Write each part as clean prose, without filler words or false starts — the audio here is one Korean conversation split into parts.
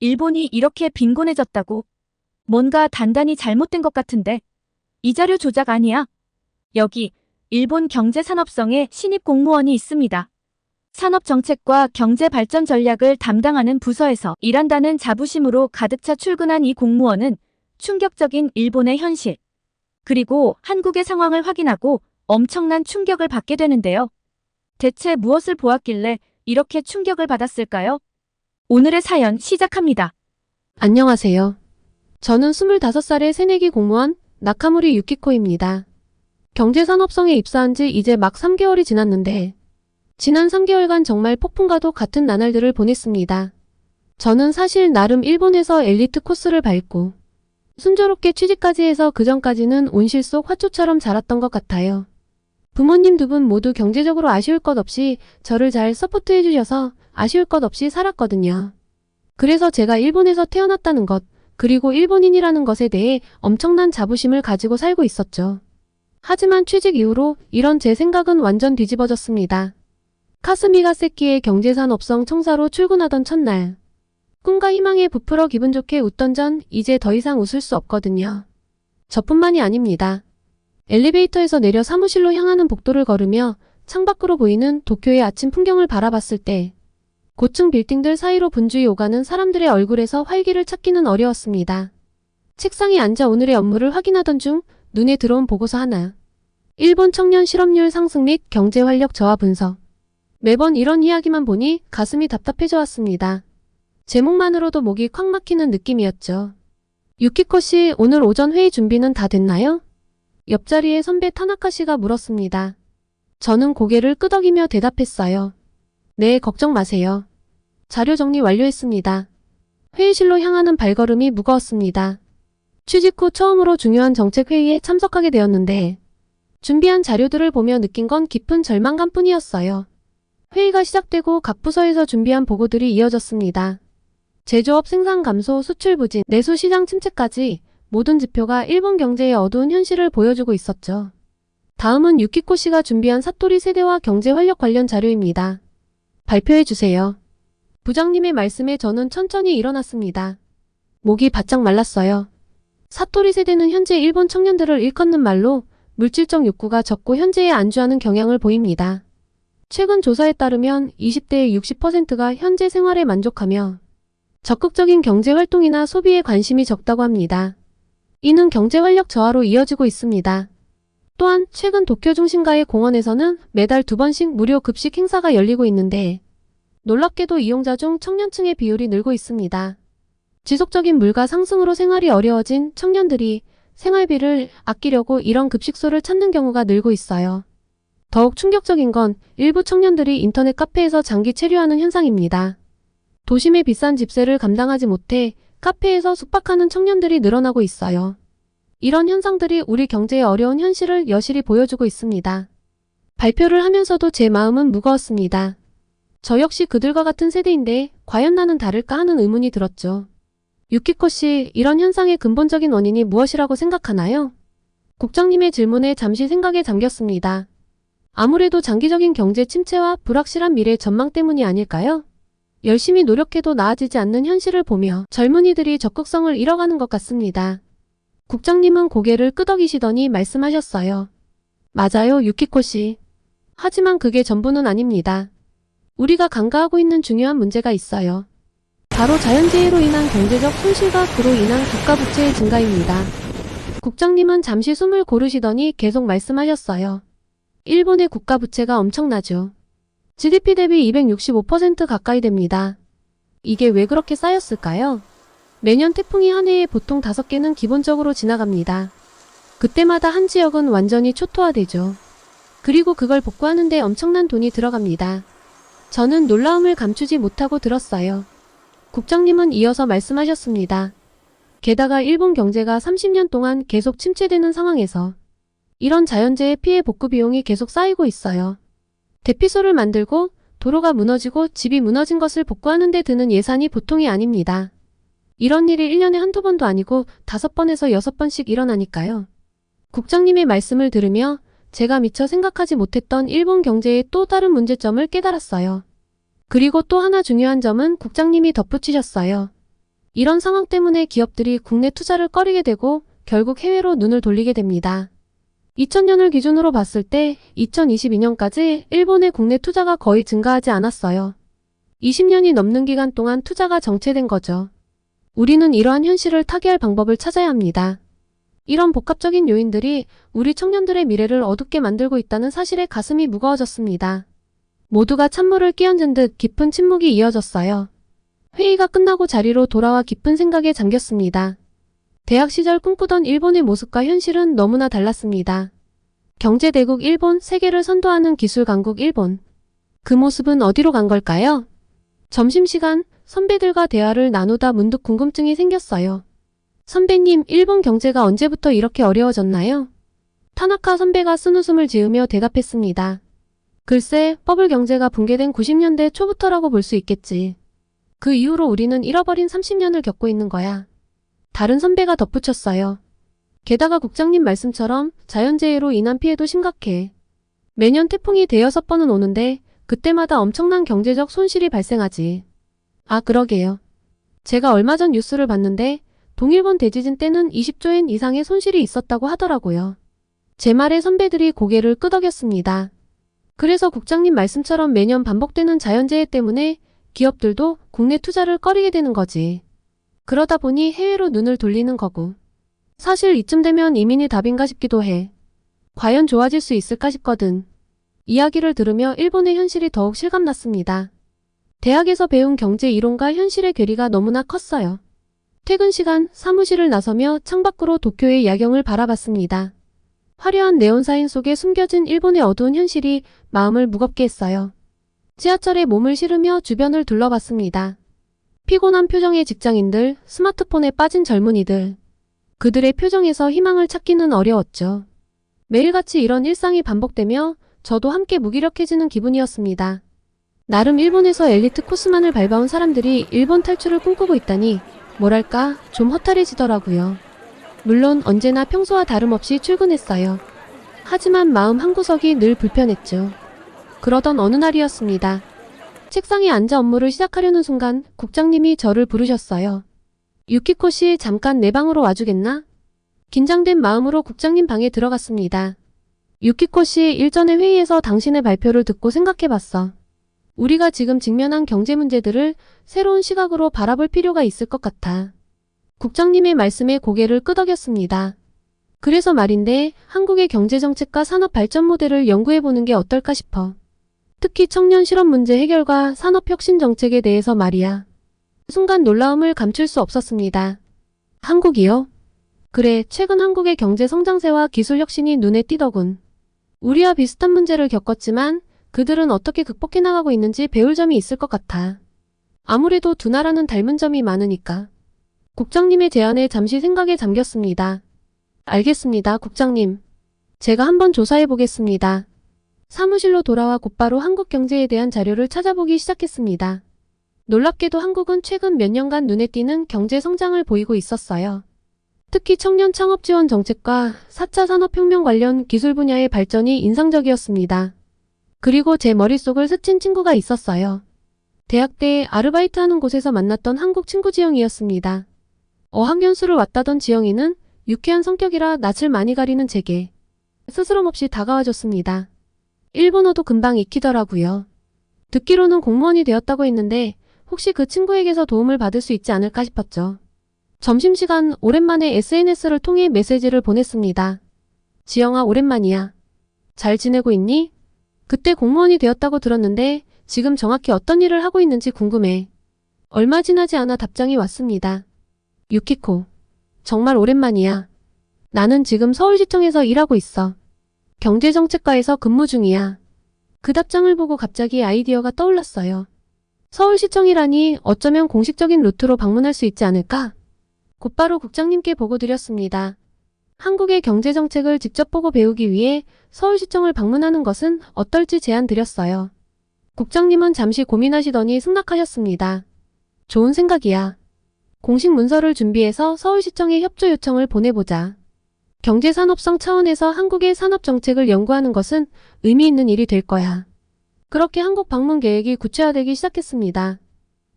일본이 이렇게 빈곤해졌다고? 뭔가 단단히 잘못된 것 같은데. 이 자료 조작 아니야? 여기 일본 경제산업성의 신입 공무원이 있습니다. 산업정책과 경제발전 전략을 담당하는 부서에서 일한다는 자부심으로 가득 차 출근한 이 공무원은 충격적인 일본의 현실, 그리고 한국의 상황을 확인하고 엄청난 충격을 받게 되는데요. 대체 무엇을 보았길래 이렇게 충격을 받았을까요? 오늘의 사연 시작합니다. 안녕하세요. 저는 25살의 새내기 공무원 나카무리 유키코입니다. 경제산업성에 입사한 지 이제 막 3개월이 지났는데 지난 3개월간 정말 폭풍과도 같은 나날들을 보냈습니다. 저는 사실 나름 일본에서 엘리트 코스를 밟고 순조롭게 취직까지 해서 그전까지는 온실 속 화초처럼 자랐던 것 같아요. 부모님 두 분 모두 경제적으로 아쉬울 것 없이 저를 잘 서포트해 주셔서 아쉬울 것 없이 살았거든요. 그래서 제가 일본에서 태어났다는 것, 그리고 일본인이라는 것에 대해 엄청난 자부심을 가지고 살고 있었죠. 하지만 취직 이후로 이런 제 생각은 완전 뒤집어졌습니다. 카스미가 세키의 경제산업성 청사로 출근하던 첫날, 꿈과 희망에 부풀어 기분 좋게 웃던 전 이제 더 이상 웃을 수 없거든요. 저뿐만이 아닙니다. 엘리베이터에서 내려 사무실로 향하는 복도를 걸으며 창밖으로 보이는 도쿄의 아침 풍경을 바라봤을 때 고층 빌딩들 사이로 분주히 오가는 사람들의 얼굴에서 활기를 찾기는 어려웠습니다. 책상에 앉아 오늘의 업무를 확인하던 중 눈에 들어온 보고서 하나. 일본 청년 실업률 상승 및 경제 활력 저하 분석. 매번 이런 이야기만 보니 가슴이 답답해져 왔습니다. 제목만으로도 목이 콱 막히는 느낌이었죠. 유키코 씨, 오늘 오전 회의 준비는 다 됐나요? 옆자리의 선배 타나카 씨가 물었습니다. 저는 고개를 끄덕이며 대답했어요. 네, 걱정 마세요. 자료 정리 완료했습니다. 회의실로 향하는 발걸음이 무거웠습니다. 취직 후 처음으로 중요한 정책 회의에 참석하게 되었는데 준비한 자료들을 보며 느낀 건 깊은 절망감뿐이었어요. 회의가 시작되고 각 부서에서 준비한 보고들이 이어졌습니다. 제조업 생산 감소, 수출 부진, 내수 시장 침체까지 모든 지표가 일본 경제의 어두운 현실을 보여주고 있었죠. 다음은 유키코 씨가 준비한 사토리 세대와 경제 활력 관련 자료입니다. 발표해 주세요. 부장님의 말씀에 저는 천천히 일어났습니다. 목이 바짝 말랐어요. 사토리 세대는 현재 일본 청년들을 일컫는 말로 물질적 욕구가 적고 현재에 안주하는 경향을 보입니다. 최근 조사에 따르면 20대의 60%가 현재 생활에 만족하며 적극적인 경제 활동이나 소비에 관심이 적다고 합니다. 이는 경제 활력 저하로 이어지고 있습니다. 또한 최근 도쿄 중심가의 공원에서는 매달 2번씩 무료 급식 행사가 열리고 있는데 놀랍게도 이용자 중 청년층의 비율이 늘고 있습니다. 지속적인 물가 상승으로 생활이 어려워진 청년들이 생활비를 아끼려고 이런 급식소를 찾는 경우가 늘고 있어요. 더욱 충격적인 건 일부 청년들이 인터넷 카페에서 장기 체류하는 현상입니다. 도심의 비싼 집세를 감당하지 못해 카페에서 숙박하는 청년들이 늘어나고 있어요. 이런 현상들이 우리 경제의 어려운 현실을 여실히 보여주고 있습니다. 발표를 하면서도 제 마음은 무거웠습니다. 저 역시 그들과 같은 세대인데 과연 나는 다를까 하는 의문이 들었죠. 유키코 씨, 이런 현상의 근본적인 원인이 무엇이라고 생각하나요? 국장님의 질문에 잠시 생각에 잠겼습니다. 아무래도 장기적인 경제 침체와 불확실한 미래 전망 때문이 아닐까요? 열심히 노력해도 나아지지 않는 현실을 보며 젊은이들이 적극성을 잃어가는 것 같습니다. 국장님은 고개를 끄덕이시더니 말씀하셨어요. 맞아요, 유키코 씨. 하지만 그게 전부는 아닙니다. 우리가 간과하고 있는 중요한 문제가 있어요. 바로 자연재해로 인한 경제적 손실과 그로 인한 국가 부채의 증가입니다. 국장님은 잠시 숨을 고르시더니 계속 말씀하셨어요. 일본의 국가 부채가 엄청나죠. GDP 대비 265% 가까이 됩니다. 이게 왜 그렇게 쌓였을까요? 매년 태풍이 한 해에 보통 5개는 기본적으로 지나갑니다. 그때마다 한 지역은 완전히 초토화되죠. 그리고 그걸 복구하는 데 엄청난 돈이 들어갑니다. 저는 놀라움을 감추지 못하고 들었어요. 국장님은 이어서 말씀하셨습니다. 게다가 일본 경제가 30년 동안 계속 침체되는 상황에서 이런 자연재해 피해 복구 비용이 계속 쌓이고 있어요. 대피소를 만들고 도로가 무너지고 집이 무너진 것을 복구하는 데 드는 예산이 보통이 아닙니다. 이런 일이 1년에 한두 번도 아니고 5번에서 6번씩 일어나니까요. 국장님의 말씀을 들으며 제가 미처 생각하지 못했던 일본 경제의 또 다른 문제점을 깨달았어요. 그리고 또 하나 중요한 점은 국장님이 덧붙이셨어요. 이런 상황 때문에 기업들이 국내 투자를 꺼리게 되고 결국 해외로 눈을 돌리게 됩니다. 2000년을 기준으로 봤을 때 2022년까지 일본의 국내 투자가 거의 증가하지 않았어요. 20년이 넘는 기간 동안 투자가 정체된 거죠. 우리는 이러한 현실을 타개할 방법을 찾아야 합니다. 이런 복합적인 요인들이 우리 청년들의 미래를 어둡게 만들고 있다는 사실에 가슴이 무거워졌습니다. 모두가 찬물을 끼얹은 듯 깊은 침묵이 이어졌어요. 회의가 끝나고 자리로 돌아와 깊은 생각에 잠겼습니다. 대학 시절 꿈꾸던 일본의 모습과 현실은 너무나 달랐습니다. 경제대국 일본, 세계를 선도하는 기술 강국 일본. 그 모습은 어디로 간 걸까요? 점심시간, 선배들과 대화를 나누다 문득 궁금증이 생겼어요. 선배님, 일본 경제가 언제부터 이렇게 어려워졌나요? 타나카 선배가 쓴웃음을 지으며 대답했습니다. 글쎄, 버블 경제가 붕괴된 90년대 초부터라고 볼 수 있겠지. 그 이후로 우리는 잃어버린 30년을 겪고 있는 거야. 다른 선배가 덧붙였어요. 게다가 국장님 말씀처럼 자연재해로 인한 피해도 심각해. 매년 태풍이 대여섯 번은 오는데 그때마다 엄청난 경제적 손실이 발생하지. 아, 그러게요. 제가 얼마 전 뉴스를 봤는데 동일본 대지진 때는 20조엔 이상의 손실이 있었다고 하더라고요. 제 말에 선배들이 고개를 끄덕였습니다. 그래서 국장님 말씀처럼 매년 반복되는 자연재해 때문에 기업들도 국내 투자를 꺼리게 되는 거지. 그러다 보니 해외로 눈을 돌리는 거고. 사실 이쯤 되면 이민이 답인가 싶기도 해. 과연 좋아질 수 있을까 싶거든. 이야기를 들으며 일본의 현실이 더욱 실감났습니다. 대학에서 배운 경제 이론과 현실의 괴리가 너무나 컸어요. 퇴근 시간 사무실을 나서며 창밖으로 도쿄의 야경을 바라봤습니다. 화려한 네온사인 속에 숨겨진 일본의 어두운 현실이 마음을 무겁게 했어요. 지하철에 몸을 실으며 주변을 둘러봤습니다. 피곤한 표정의 직장인들, 스마트폰에 빠진 젊은이들. 그들의 표정에서 희망을 찾기는 어려웠죠. 매일같이 이런 일상이 반복되며 저도 함께 무기력해지는 기분이었습니다. 나름 일본에서 엘리트 코스만을 밟아온 사람들이 일본 탈출을 꿈꾸고 있다니 뭐랄까 좀 허탈해지더라고요. 물론 언제나 평소와 다름없이 출근했어요. 하지만 마음 한구석이 늘 불편했죠. 그러던 어느 날이었습니다. 책상에 앉아 업무를 시작하려는 순간 국장님이 저를 부르셨어요. 유키코 씨, 잠깐 내 방으로 와주겠나? 긴장된 마음으로 국장님 방에 들어갔습니다. 유키코 씨, 일전에 회의에서 당신의 발표를 듣고 생각해봤어. 우리가 지금 직면한 경제 문제들을 새로운 시각으로 바라볼 필요가 있을 것 같아. 국장님의 말씀에 고개를 끄덕였습니다. 그래서 말인데 한국의 경제정책과 산업 발전 모델을 연구해보는 게 어떨까 싶어. 특히 청년 실업 문제 해결과 산업혁신 정책에 대해서 말이야. 순간 놀라움을 감출 수 없었습니다. 한국이요? 그래, 최근 한국의 경제 성장세와 기술 혁신이 눈에 띄더군. 우리와 비슷한 문제를 겪었지만 그들은 어떻게 극복해 나가고 있는지 배울 점이 있을 것 같아. 아무래도 두 나라는 닮은 점이 많으니까. 국장님의 제안에 잠시 생각에 잠겼습니다. 알겠습니다, 국장님. 제가 한번 조사해 보겠습니다. 사무실로 돌아와 곧바로 한국 경제에 대한 자료를 찾아보기 시작했습니다. 놀랍게도 한국은 최근 몇 년간 눈에 띄는 경제 성장을 보이고 있었어요. 특히 청년 창업 지원 정책과 4차 산업혁명 관련 기술 분야의 발전이 인상적이었습니다. 그리고 제 머릿속을 스친 친구가 있었어요. 대학 때 아르바이트하는 곳에서 만났던 한국 친구 지영이었습니다. 어학연수를 왔다던 지영이는 유쾌한 성격이라 낯을 많이 가리는 제게 스스럼없이 다가와줬습니다. 일본어도 금방 익히더라고요. 듣기로는 공무원이 되었다고 했는데 혹시 그 친구에게서 도움을 받을 수 있지 않을까 싶었죠. 점심시간 오랜만에 SNS를 통해 메시지를 보냈습니다. 지영아, 오랜만이야. 잘 지내고 있니? 그때 공무원이 되었다고 들었는데 지금 정확히 어떤 일을 하고 있는지 궁금해. 얼마 지나지 않아 답장이 왔습니다. 유키코. 정말 오랜만이야. 나는 지금 서울시청에서 일하고 있어. 경제정책과에서 근무 중이야. 그 답장을 보고 갑자기 아이디어가 떠올랐어요. 서울시청이라니 어쩌면 공식적인 루트로 방문할 수 있지 않을까? 곧바로 국장님께 보고드렸습니다. 한국의 경제정책을 직접 보고 배우기 위해 서울시청을 방문하는 것은 어떨지 제안드렸어요. 국장님은 잠시 고민하시더니 승낙하셨습니다. 좋은 생각이야. 공식 문서를 준비해서 서울시청에 협조 요청을 보내보자. 경제산업성 차원에서 한국의 산업정책을 연구하는 것은 의미 있는 일이 될 거야. 그렇게 한국 방문 계획이 구체화되기 시작했습니다.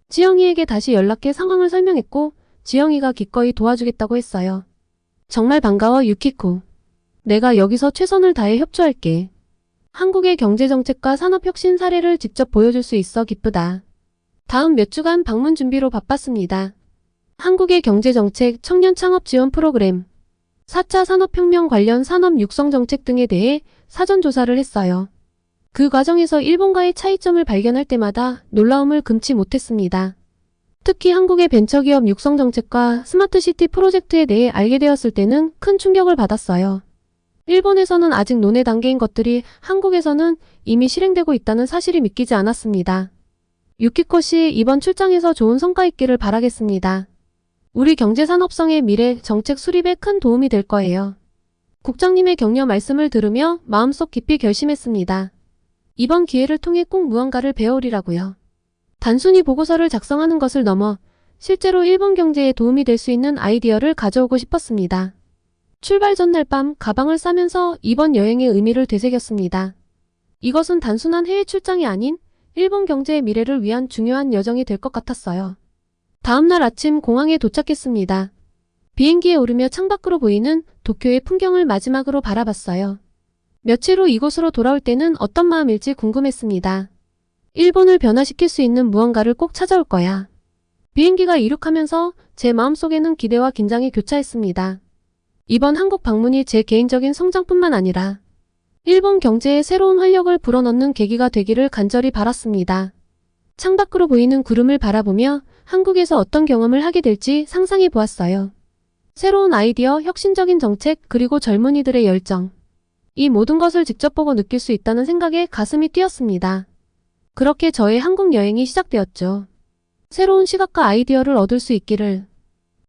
지영이에게 다시 연락해 상황을 설명했고 지영이가 기꺼이 도와주겠다고 했어요. 정말 반가워, 유키코. 내가 여기서 최선을 다해 협조할게. 한국의 경제정책과 산업혁신 사례를 직접 보여줄 수 있어 기쁘다. 다음 몇 주간 방문 준비로 바빴습니다. 한국의 경제정책, 청년 창업 지원 프로그램, 4차 산업혁명 관련 산업 육성 정책 등에 대해 사전 조사를 했어요. 그 과정에서 일본과의 차이점을 발견할 때마다 놀라움을 금치 못했습니다. 특히 한국의 벤처기업 육성 정책과 스마트시티 프로젝트에 대해 알게 되었을 때는 큰 충격을 받았어요. 일본에서는 아직 논의 단계인 것들이 한국에서는 이미 실행되고 있다는 사실이 믿기지 않았습니다. 유키코 씨, 이번 출장에서 좋은 성과 있기를 바라겠습니다. 우리 경제산업성의 미래 정책 수립에 큰 도움이 될 거예요. 국장님의 격려 말씀을 들으며 마음속 깊이 결심했습니다. 이번 기회를 통해 꼭 무언가를 배우리라고요. 단순히 보고서를 작성하는 것을 넘어 실제로 일본 경제에 도움이 될 수 있는 아이디어를 가져오고 싶었습니다. 출발 전날 밤 가방을 싸면서 이번 여행의 의미를 되새겼습니다. 이것은 단순한 해외 출장이 아닌 일본 경제의 미래를 위한 중요한 여정이 될 것 같았어요. 다음날 아침 공항에 도착했습니다. 비행기에 오르며 창밖으로 보이는 도쿄의 풍경을 마지막으로 바라봤어요. 며칠 후 이곳으로 돌아올 때는 어떤 마음일지 궁금했습니다. 일본을 변화시킬 수 있는 무언가를 꼭 찾아올 거야. 비행기가 이륙하면서 제 마음속에는 기대와 긴장이 교차했습니다. 이번 한국 방문이 제 개인적인 성장뿐만 아니라 일본 경제에 새로운 활력을 불어넣는 계기가 되기를 간절히 바랐습니다. 창밖으로 보이는 구름을 바라보며 한국에서 어떤 경험을 하게 될지 상상해 보았어요. 새로운 아이디어, 혁신적인 정책, 그리고 젊은이들의 열정. 이 모든 것을 직접 보고 느낄 수 있다는 생각에 가슴이 뛰었습니다. 그렇게 저의 한국 여행이 시작되었죠. 새로운 시각과 아이디어를 얻을 수 있기를,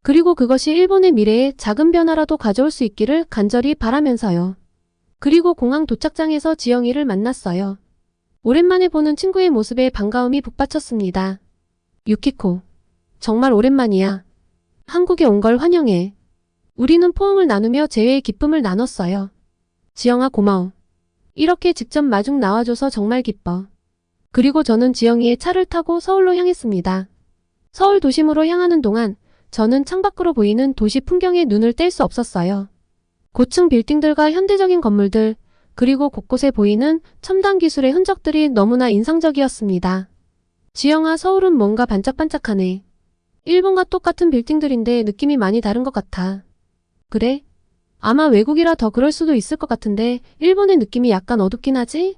그리고 그것이 일본의 미래에 작은 변화라도 가져올 수 있기를 간절히 바라면서요. 그리고 공항 도착장에서 지영이를 만났어요. 오랜만에 보는 친구의 모습에 반가움이 북받쳤습니다. 유키코, 정말 오랜만이야. 한국에 온 걸 환영해. 우리는 포옹을 나누며 재회의 기쁨을 나눴어요. 지영아, 고마워. 이렇게 직접 마중 나와줘서 정말 기뻐. 그리고 저는 지영이의 차를 타고 서울로 향했습니다. 서울 도심으로 향하는 동안 저는 창밖으로 보이는 도시 풍경에 눈을 뗄 수 없었어요. 고층 빌딩들과 현대적인 건물들, 그리고 곳곳에 보이는 첨단 기술의 흔적들이 너무나 인상적이었습니다. 지영아, 서울은 뭔가 반짝반짝하네. 일본과 똑같은 빌딩들인데 느낌이 많이 다른 것 같아. 그래? 아마 외국이라 더 그럴 수도 있을 것 같은데 일본의 느낌이 약간 어둡긴 하지?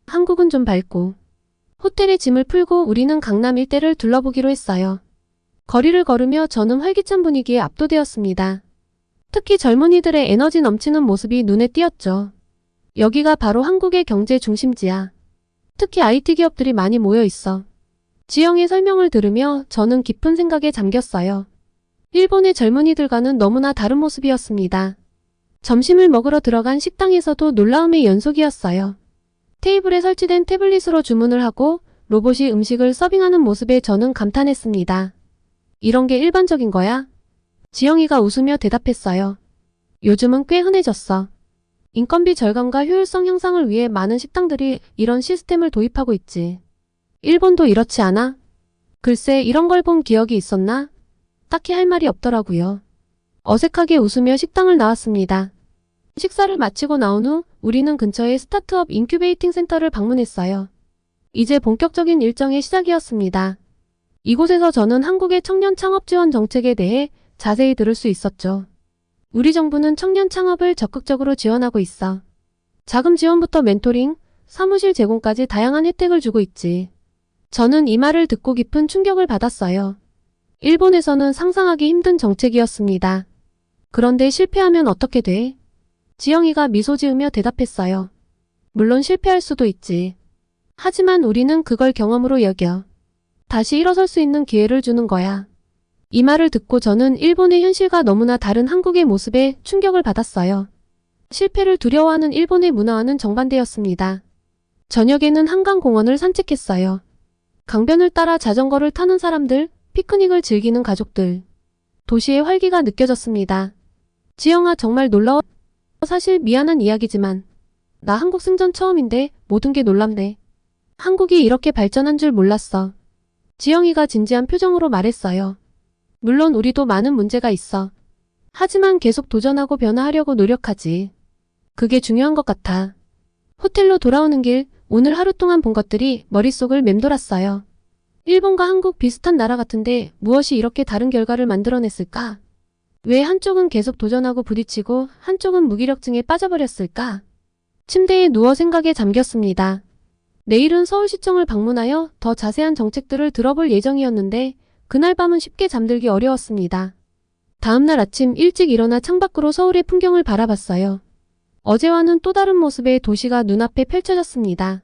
한국은 좀 밝고. 호텔에 짐을 풀고 우리는 강남 일대를 둘러보기로 했어요. 거리를 걸으며 저는 활기찬 분위기에 압도되었습니다. 특히 젊은이들의 에너지 넘치는 모습이 눈에 띄었죠. 여기가 바로 한국의 경제 중심지야. 특히 IT 기업들이 많이 모여 있어. 지영의 설명을 들으며 저는 깊은 생각에 잠겼어요. 일본의 젊은이들과는 너무나 다른 모습이었습니다. 점심을 먹으러 들어간 식당에서도 놀라움의 연속이었어요. 테이블에 설치된 태블릿으로 주문을 하고 로봇이 음식을 서빙하는 모습에 저는 감탄했습니다. 이런 게 일반적인 거야? 지영이가 웃으며 대답했어요. 요즘은 꽤 흔해졌어. 인건비 절감과 효율성 향상을 위해 많은 식당들이 이런 시스템을 도입하고 있지. 일본도 이렇지 않아? 글쎄, 이런 걸 본 기억이 있었나? 딱히 할 말이 없더라고요. 어색하게 웃으며 식당을 나왔습니다. 식사를 마치고 나온 후 우리는 근처의 스타트업 인큐베이팅 센터를 방문했어요. 이제 본격적인 일정의 시작이었습니다. 이곳에서 저는 한국의 청년 창업 지원 정책에 대해 자세히 들을 수 있었죠. 우리 정부는 청년 창업을 적극적으로 지원하고 있어. 자금 지원부터 멘토링, 사무실 제공까지 다양한 혜택을 주고 있지. 저는 이 말을 듣고 깊은 충격을 받았어요. 일본에서는 상상하기 힘든 정책이었습니다. 그런데 실패하면 어떻게 돼? 지영이가 미소 지으며 대답했어요. 물론 실패할 수도 있지. 하지만 우리는 그걸 경험으로 여겨. 다시 일어설 수 있는 기회를 주는 거야. 이 말을 듣고 저는 일본의 현실과 너무나 다른 한국의 모습에 충격을 받았어요. 실패를 두려워하는 일본의 문화와는 정반대였습니다. 저녁에는 한강공원을 산책했어요. 강변을 따라 자전거를 타는 사람들, 피크닉을 즐기는 가족들. 도시의 활기가 느껴졌습니다. 지영아, 정말 놀라워. 사실 미안한 이야기지만 나 한국 생전 처음인데 모든 게 놀랍네. 한국이 이렇게 발전한 줄 몰랐어. 지영이가 진지한 표정으로 말했어요. 물론 우리도 많은 문제가 있어. 하지만 계속 도전하고 변화하려고 노력하지. 그게 중요한 것 같아. 호텔로 돌아오는 길, 오늘 하루 동안 본 것들이 머릿속을 맴돌았어요. 일본과 한국 비슷한 나라 같은데 무엇이 이렇게 다른 결과를 만들어냈을까? 왜 한쪽은 계속 도전하고 부딪히고 한쪽은 무기력증에 빠져버렸을까? 침대에 누워 생각에 잠겼습니다. 내일은 서울시청을 방문하여 더 자세한 정책들을 들어볼 예정이었는데 그날 밤은 쉽게 잠들기 어려웠습니다. 다음날 아침 일찍 일어나 창밖으로 서울의 풍경을 바라봤어요. 어제와는 또 다른 모습의 도시가 눈앞에 펼쳐졌습니다.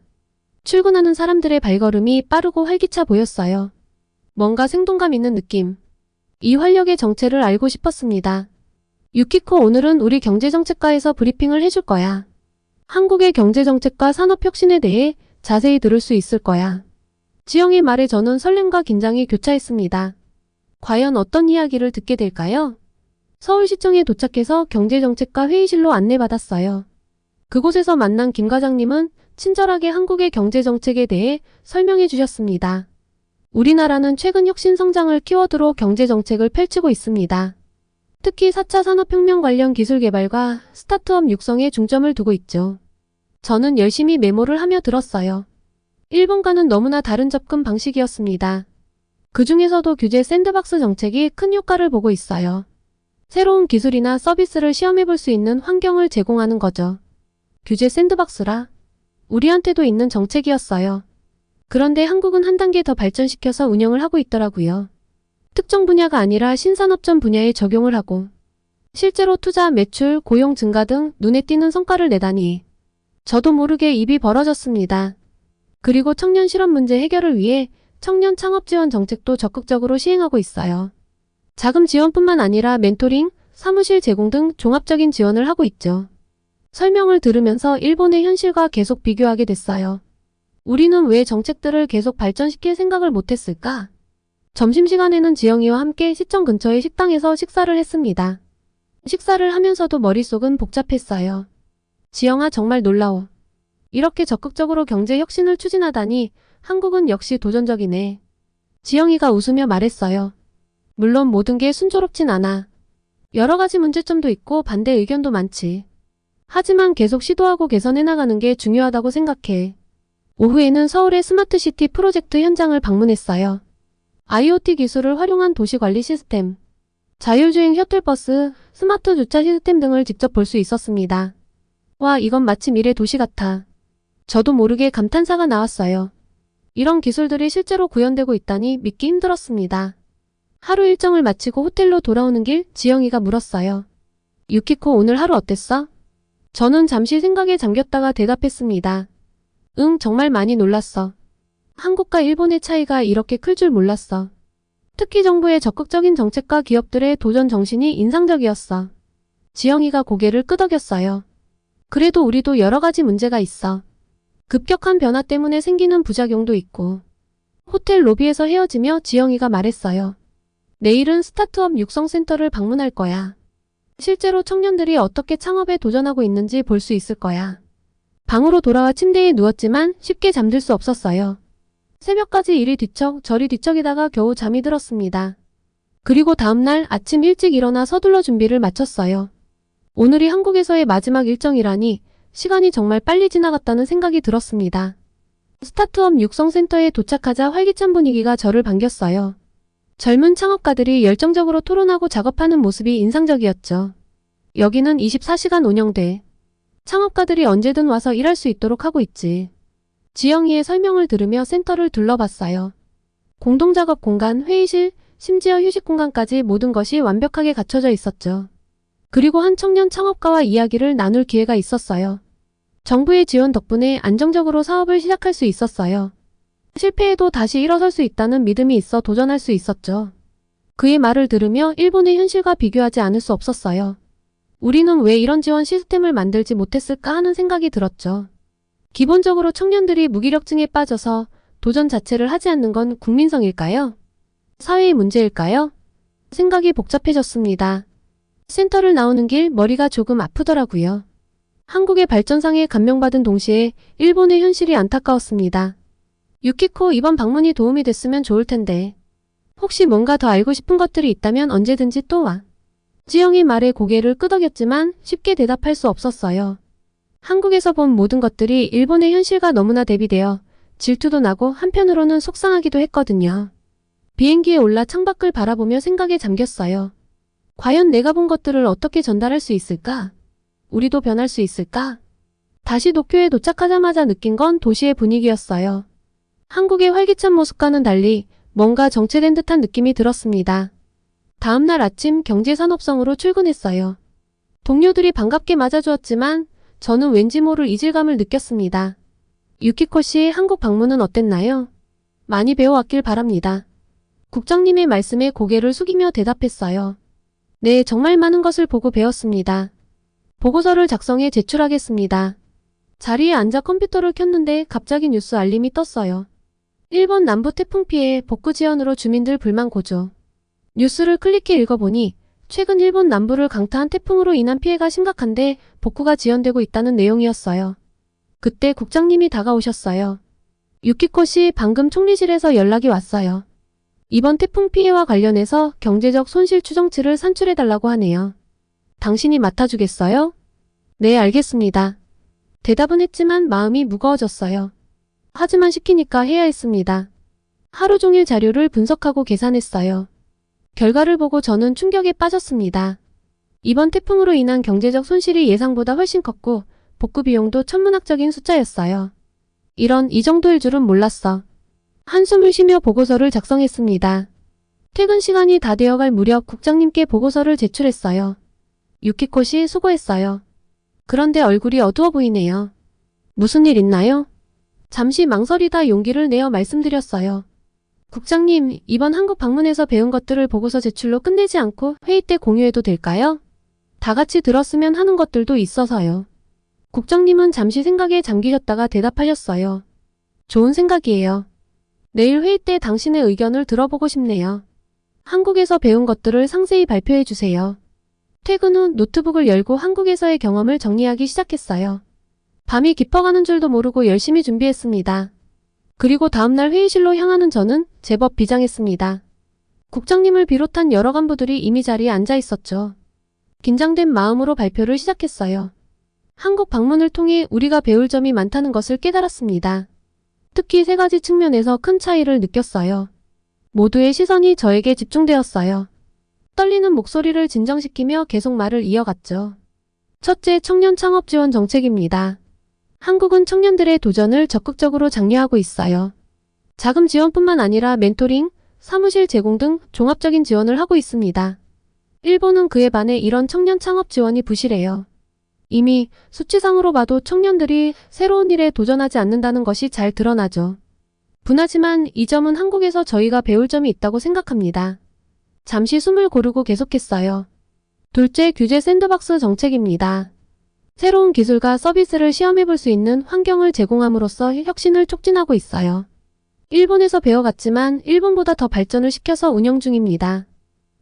출근하는 사람들의 발걸음이 빠르고 활기차 보였어요. 뭔가 생동감 있는 느낌. 이 활력의 정체를 알고 싶었습니다. 유키코, 오늘은 우리 경제정책과에서 브리핑을 해줄 거야. 한국의 경제정책과 산업혁신에 대해 자세히 들을 수 있을 거야. 지영의 말에 저는 설렘과 긴장이 교차했습니다. 과연 어떤 이야기를 듣게 될까요? 서울시청에 도착해서 경제정책과 회의실로 안내받았어요. 그곳에서 만난 김 과장님은 친절하게 한국의 경제정책에 대해 설명해 주셨습니다. 우리나라는 최근 혁신 성장을 키워드로 경제정책을 펼치고 있습니다. 특히 4차 산업혁명 관련 기술 개발과 스타트업 육성에 중점을 두고 있죠. 저는 열심히 메모를 하며 들었어요. 일본과는 너무나 다른 접근 방식이었습니다. 그 중에서도 규제 샌드박스 정책이 큰 효과를 보고 있어요. 새로운 기술이나 서비스를 시험해 볼 수 있는 환경을 제공하는 거죠. 규제 샌드박스라 우리한테도 있는 정책이었어요. 그런데 한국은 한 단계 더 발전시켜서 운영을 하고 있더라고요. 특정 분야가 아니라 신산업전 분야에 적용을 하고 실제로 투자, 매출, 고용 증가 등 눈에 띄는 성과를 내다니 저도 모르게 입이 벌어졌습니다. 그리고 청년 실업 문제 해결을 위해 청년 창업 지원 정책도 적극적으로 시행하고 있어요. 자금 지원뿐만 아니라 멘토링, 사무실 제공 등 종합적인 지원을 하고 있죠. 설명을 들으면서 일본의 현실과 계속 비교하게 됐어요. 우리는 왜 정책들을 계속 발전시킬 생각을 못했을까? 점심시간에는 지영이와 함께 시청 근처의 식당에서 식사를 했습니다. 식사를 하면서도 머릿속은 복잡했어요. 지영아, 정말 놀라워. 이렇게 적극적으로 경제 혁신을 추진하다니 한국은 역시 도전적이네. 지영이가 웃으며 말했어요. 물론 모든 게 순조롭진 않아. 여러 가지 문제점도 있고 반대 의견도 많지. 하지만 계속 시도하고 개선해 나가는 게 중요하다고 생각해. 오후에는 서울의 스마트시티 프로젝트 현장을 방문했어요. IoT 기술을 활용한 도시관리 시스템, 자율주행 셔틀버스, 스마트 주차 시스템 등을 직접 볼 수 있었습니다. 와, 이건 마치 미래 도시 같아. 저도 모르게 감탄사가 나왔어요. 이런 기술들이 실제로 구현되고 있다니 믿기 힘들었습니다. 하루 일정을 마치고 호텔로 돌아오는 길 지영이가 물었어요. 유키코, 오늘 하루 어땠어? 저는 잠시 생각에 잠겼다가 대답했습니다. 응, 정말 많이 놀랐어. 한국과 일본의 차이가 이렇게 클 줄 몰랐어. 특히 정부의 적극적인 정책과 기업들의 도전 정신이 인상적이었어. 지영이가 고개를 끄덕였어요. 그래도 우리도 여러 가지 문제가 있어. 급격한 변화 때문에 생기는 부작용도 있고. 호텔 로비에서 헤어지며 지영이가 말했어요. 내일은 스타트업 육성센터를 방문할 거야. 실제로 청년들이 어떻게 창업에 도전하고 있는지 볼 수 있을 거야. 방으로 돌아와 침대에 누웠지만 쉽게 잠들 수 없었어요. 새벽까지 이리 뒤척 저리 뒤척이다가 겨우 잠이 들었습니다. 그리고 다음날 아침 일찍 일어나 서둘러 준비를 마쳤어요. 오늘이 한국에서의 마지막 일정이라니 시간이 정말 빨리 지나갔다는 생각이 들었습니다. 스타트업 육성센터에 도착하자 활기찬 분위기가 저를 반겼어요. 젊은 창업가들이 열정적으로 토론하고 작업하는 모습이 인상적이었죠. 여기는 24시간 운영돼. 창업가들이 언제든 와서 일할 수 있도록 하고 있지. 지영이의 설명을 들으며 센터를 둘러봤어요. 공동작업 공간, 회의실, 심지어 휴식 공간까지 모든 것이 완벽하게 갖춰져 있었죠. 그리고 한 청년 창업가와 이야기를 나눌 기회가 있었어요. 정부의 지원 덕분에 안정적으로 사업을 시작할 수 있었어요. 실패해도 다시 일어설 수 있다는 믿음이 있어 도전할 수 있었죠. 그의 말을 들으며 일본의 현실과 비교하지 않을 수 없었어요. 우리는 왜 이런 지원 시스템을 만들지 못했을까 하는 생각이 들었죠. 기본적으로 청년들이 무기력증에 빠져서 도전 자체를 하지 않는 건 국민성일까요? 사회의 문제일까요? 생각이 복잡해졌습니다. 센터를 나오는 길 머리가 조금 아프더라고요. 한국의 발전상에 감명받은 동시에 일본의 현실이 안타까웠습니다. 유키코, 이번 방문이 도움이 됐으면 좋을 텐데. 혹시 뭔가 더 알고 싶은 것들이 있다면 언제든지 또 와. 지영의 말에 고개를 끄덕였지만 쉽게 대답할 수 없었어요. 한국에서 본 모든 것들이 일본의 현실과 너무나 대비되어 질투도 나고 한편으로는 속상하기도 했거든요. 비행기에 올라 창밖을 바라보며 생각에 잠겼어요. 과연 내가 본 것들을 어떻게 전달할 수 있을까? 우리도 변할 수 있을까? 다시 도쿄에 도착하자마자 느낀 건 도시의 분위기였어요. 한국의 활기찬 모습과는 달리 뭔가 정체된 듯한 느낌이 들었습니다. 다음날 아침 경제산업성으로 출근했어요. 동료들이 반갑게 맞아주었지만 저는 왠지 모를 이질감을 느꼈습니다. 유키코 씨 한국 방문은 어땠나요? 많이 배워왔길 바랍니다. 국장님의 말씀에 고개를 숙이며 대답했어요. 네, 정말 많은 것을 보고 배웠습니다. 보고서를 작성해 제출하겠습니다. 자리에 앉아 컴퓨터를 켰는데 갑자기 뉴스 알림이 떴어요. 일본 남부 태풍 피해 복구 지연으로 주민들 불만 고조. 뉴스를 클릭해 읽어보니 최근 일본 남부를 강타한 태풍으로 인한 피해가 심각한데 복구가 지연되고 있다는 내용이었어요. 그때 국장님이 다가오셨어요. 유키코 씨 방금 총리실에서 연락이 왔어요. 이번 태풍 피해와 관련해서 경제적 손실 추정치를 산출해달라고 하네요. 당신이 맡아주겠어요? 네, 알겠습니다. 대답은 했지만 마음이 무거워졌어요. 하지만 시키니까 해야 했습니다. 하루 종일 자료를 분석하고 계산했어요. 결과를 보고 저는 충격에 빠졌습니다. 이번 태풍으로 인한 경제적 손실이 예상보다 훨씬 컸고 복구 비용도 천문학적인 숫자였어요. 이 정도일 줄은 몰랐어. 한숨을 쉬며 보고서를 작성했습니다. 퇴근 시간이 다 되어갈 무렵 국장님께 보고서를 제출했어요. 유키코 씨 수고했어요. 그런데 얼굴이 어두워 보이네요. 무슨 일 있나요? 잠시 망설이다 용기를 내어 말씀드렸어요. 국장님, 이번 한국 방문에서 배운 것들을 보고서 제출로 끝내지 않고 회의 때 공유해도 될까요? 다 같이 들었으면 하는 것들도 있어서요. 국장님은 잠시 생각에 잠기셨다가 대답하셨어요. 좋은 생각이에요. 내일 회의 때 당신의 의견을 들어보고 싶네요. 한국에서 배운 것들을 상세히 발표해 주세요. 퇴근 후 노트북을 열고 한국에서의 경험을 정리하기 시작했어요. 밤이 깊어가는 줄도 모르고 열심히 준비했습니다. 그리고 다음날 회의실로 향하는 저는 제법 비장했습니다. 국장님을 비롯한 여러 간부들이 이미 자리에 앉아 있었죠. 긴장된 마음으로 발표를 시작했어요. 한국 방문을 통해 우리가 배울 점이 많다는 것을 깨달았습니다. 특히 3가지 측면에서 큰 차이를 느꼈어요. 모두의 시선이 저에게 집중되었어요. 떨리는 목소리를 진정시키며 계속 말을 이어갔죠. 첫째, 청년 창업 지원 정책입니다. 한국은 청년들의 도전을 적극적으로 장려하고 있어요. 자금 지원뿐만 아니라 멘토링, 사무실 제공 등 종합적인 지원을 하고 있습니다. 일본은 그에 반해 이런 청년 창업 지원이 부실해요. 이미 수치상으로 봐도 청년들이 새로운 일에 도전하지 않는다는 것이 잘 드러나죠. 분하지만 이 점은 한국에서 저희가 배울 점이 있다고 생각합니다. 잠시 숨을 고르고 계속했어요. 둘째, 규제 샌드박스 정책입니다. 새로운 기술과 서비스를 시험해볼 수 있는 환경을 제공함으로써 혁신을 촉진하고 있어요. 일본에서 배워갔지만 일본보다 더 발전을 시켜서 운영 중입니다.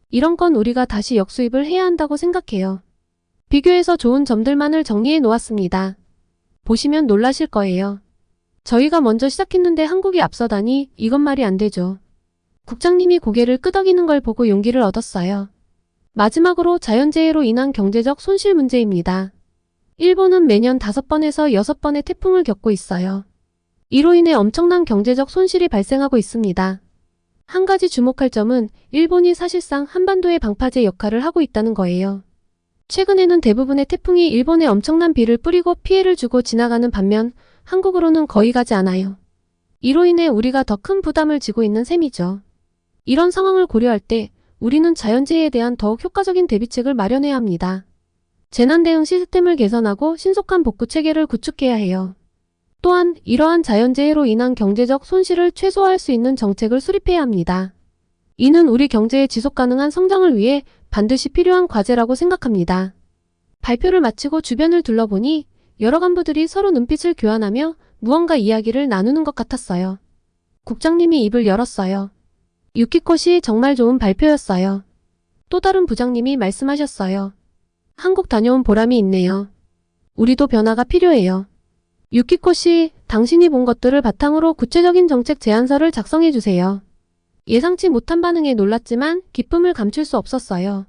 이런 건 우리가 다시 역수입을 해야 한다고 생각해요. 비교해서 좋은 점들만을 정리해 놓았습니다. 보시면 놀라실 거예요. 저희가 먼저 시작했는데 한국이 앞서다니 이건 말이 안 되죠. 국장님이 고개를 끄덕이는 걸 보고 용기를 얻었어요. 마지막으로 자연재해로 인한 경제적 손실 문제입니다. 일본은 매년 5번에서 6번의 태풍을 겪고 있어요. 이로 인해 엄청난 경제적 손실이 발생하고 있습니다. 한 가지 주목할 점은 일본이 사실상 한반도의 방파제 역할을 하고 있다는 거예요. 최근에는 대부분의 태풍이 일본에 엄청난 비를 뿌리고 피해를 주고 지나가는 반면 한국으로는 거의 가지 않아요. 이로 인해 우리가 더 큰 부담을 지고 있는 셈이죠. 이런 상황을 고려할 때 우리는 자연재해에 대한 더욱 효과적인 대비책을 마련해야 합니다. 재난대응 시스템을 개선하고 신속한 복구 체계를 구축해야 해요. 또한 이러한 자연재해로 인한 경제적 손실을 최소화할 수 있는 정책을 수립해야 합니다. 이는 우리 경제의 지속가능한 성장을 위해 반드시 필요한 과제라고 생각합니다. 발표를 마치고 주변을 둘러보니 여러 간부들이 서로 눈빛을 교환하며 무언가 이야기를 나누는 것 같았어요. 국장님이 입을 열었어요. 유키코 씨 정말 좋은 발표였어요. 또 다른 부장님이 말씀하셨어요. 한국 다녀온 보람이 있네요. 우리도 변화가 필요해요. 유키코 씨, 당신이 본 것들을 바탕으로 구체적인 정책 제안서를 작성해 주세요. 예상치 못한 반응에 놀랐지만 기쁨을 감출 수 없었어요.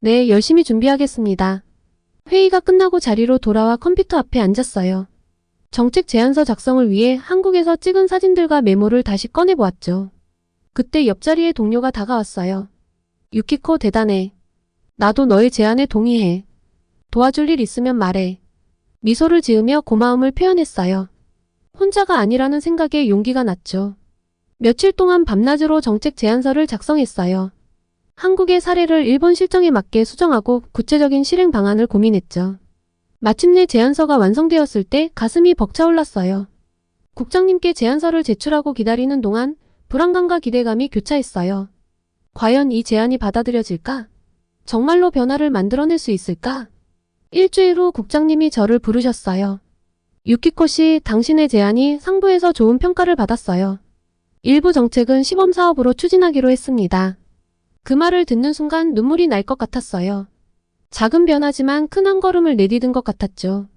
네, 열심히 준비하겠습니다. 회의가 끝나고 자리로 돌아와 컴퓨터 앞에 앉았어요. 정책 제안서 작성을 위해 한국에서 찍은 사진들과 메모를 다시 꺼내보았죠. 그때 옆자리에 동료가 다가왔어요. 유키코 대단해. 나도 너의 제안에 동의해. 도와줄 일 있으면 말해. 미소를 지으며 고마움을 표현했어요. 혼자가 아니라는 생각에 용기가 났죠. 며칠 동안 밤낮으로 정책 제안서를 작성했어요. 한국의 사례를 일본 실정에 맞게 수정하고 구체적인 실행 방안을 고민했죠. 마침내 제안서가 완성되었을 때 가슴이 벅차올랐어요. 국장님께 제안서를 제출하고 기다리는 동안 불안감과 기대감이 교차했어요. 과연 이 제안이 받아들여질까? 정말로 변화를 만들어낼 수 있을까? 일주일 후 국장님이 저를 부르셨어요. 유키코 씨, 당신의 제안이 상부에서 좋은 평가를 받았어요. 일부 정책은 시범 사업으로 추진하기로 했습니다. 그 말을 듣는 순간 눈물이 날 것 같았어요. 작은 변화지만 큰 한 걸음을 내디딘 것 같았죠.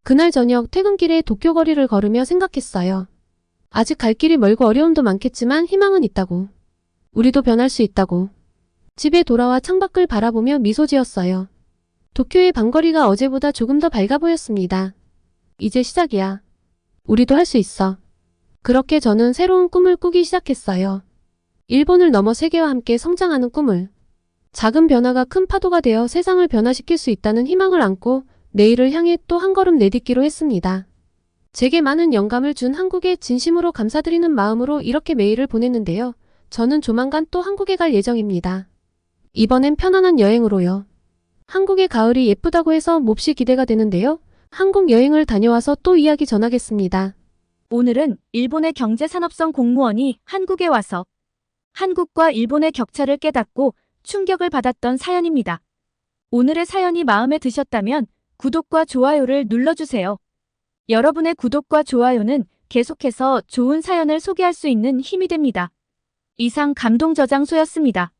그날 저녁 퇴근길에 도쿄 거리를 걸으며 생각했어요. 아직 갈 길이 멀고 어려움도 많겠지만 희망은 있다고. 우리도 변할 수 있다고. 집에 돌아와 창밖을 바라보며 미소 지었어요. 도쿄의 밤거리가 어제보다 조금 더 밝아 보였습니다. 이제 시작이야. 우리도 할 수 있어. 그렇게 저는 새로운 꿈을 꾸기 시작했어요. 일본을 넘어 세계와 함께 성장하는 꿈을. 작은 변화가 큰 파도가 되어 세상을 변화시킬 수 있다는 희망을 안고 내일을 향해 또 한 걸음 내딛기로 했습니다. 제게 많은 영감을 준 한국에 진심으로 감사드리는 마음으로 이렇게 메일을 보냈는데요. 저는 조만간 또 한국에 갈 예정입니다. 이번엔 편안한 여행으로요. 한국의 가을이 예쁘다고 해서 몹시 기대가 되는데요. 한국 여행을 다녀와서 또 이야기 전하겠습니다. 오늘은 일본의 경제산업성 공무원이 한국에 와서 한국과 일본의 격차를 깨닫고 충격을 받았던 사연입니다. 오늘의 사연이 마음에 드셨다면 구독과 좋아요를 눌러주세요. 여러분의 구독과 좋아요는 계속해서 좋은 사연을 소개할 수 있는 힘이 됩니다. 이상 감동저장소였습니다.